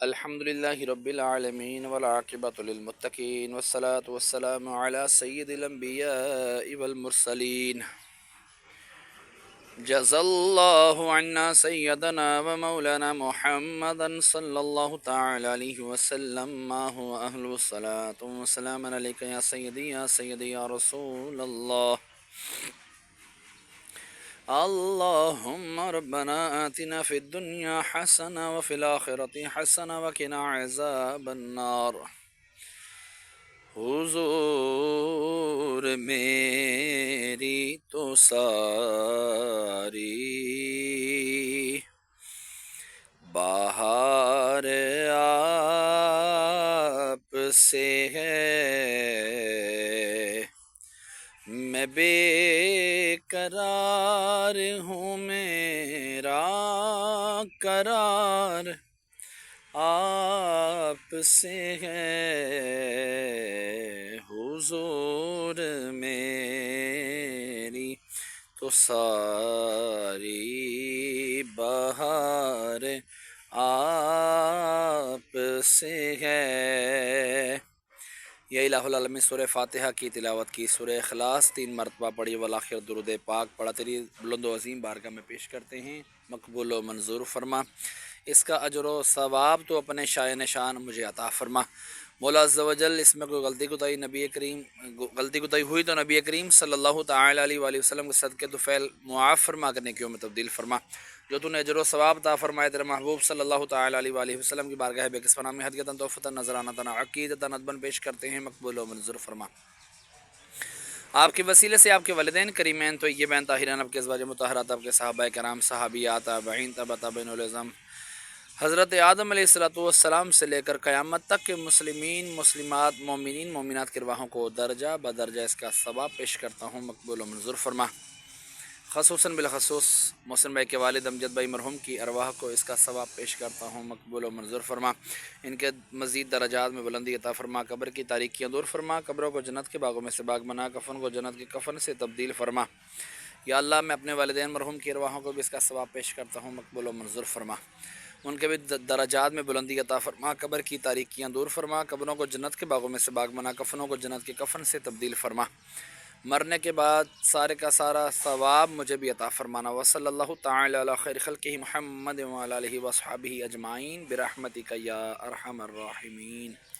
الحمد لله رب العالمين والعاقبة للمتقين والصلاة والسلام على سيد الأنبياء والمرسلين. جزا الله عنا سيدنا ومولانا محمدا صلى الله تعالى عليه وسلم ما هو أهل الصلاة والسلام عليك يا سيدي يا سيدي يا رسول الله. اللهم ربنا آتنا في الدنيا حسنة وفي الآخرة حسنة وقنا عذاب النار. حضور میری تو ساری بہار آپ سے ہے، میں بے قرار ہوں، میرا قرار آپ سے ہے. حضور میری تو ساری بہار آپ سے ہے. یا الہ العالمین سورہ فاتحہ کی تلاوت کی، سورہ اخلاص 3 مرتبہ پڑھی، والآخر درود پاک پڑھا تیری بلند و عظیم بارگاہ میں پیش کرتے ہیں، مقبول و منظور فرما. اس کا اجر و ثواب تو اپنے شائع نشان مجھے عطا فرما. مولا عز و جل اس میں کوئی غلطی کوتاہی ہوئی تو نبی کریم صلی اللہ تعالی علیہ وآلہ وسلم کے صدقے تو فعل معاف فرما کر نیکیوں میں تبدیل فرما. جو تو نے اجر و ثواب عطا فرمائے تیرے محبوب صلی اللہ تعالی علیہ وآلہ وسلم کی بارگاہ بے کس پناہ میں ہدیۃ تحفۃ نذرانہ عقیدۃ ندباً پیش کرتے ہیں، مقبول و منظور فرما. آپ کے وسیلے سے آپ کے والدین کریمین طیبین طاہرین، آپ کے ازواج مطہرات، آپ کے صحابہ کرام، صحابیات، تابعین، تبع تابعین العظام، حضرت آدم علیہ السلام سے لے کر قیامت تک کے مسلمین، مسلمات، مومنین، مومنات کی ارواحوں کو درجہ بدرجہ اس کا ثواب پیش کرتا ہوں، مقبول و منظور فرما. خصوصاً بالخصوص محسن بھائی کے والد امجد بھائی مرحوم کی ارواح کو اس کا ثواب پیش کرتا ہوں، مقبول و منظور فرما. ان کے مزید درجات میں بلندی عطا فرما، قبر کی تاریکیاں دور فرما، قبروں کو جنت کے باغوں میں سے باغ بنا، کفن کو جنت کے کفن سے تبدیل فرما. یا اللہ میں اپنے والدین مرحوم کی ارواحوں کو بھی اس کا ثواب پیش کرتا ہوں، مقبول و منظور فرما. ان کے بھی درجات میں بلندی عطا فرما، قبر کی تاریکیاں دور فرما، قبروں کو جنت کے باغوں میں سے باغ بنا، کفنوں کو جنت کے کفن سے تبدیل فرما. مرنے کے بعد سارے کا سارا ثواب مجھے بھی عطا فرمانا. وصلی اللہ تعالی علی خیر خلقہ محمد وعلی آلہ وصحبہ اجمعین برحمتک یا ارحم الراحمین.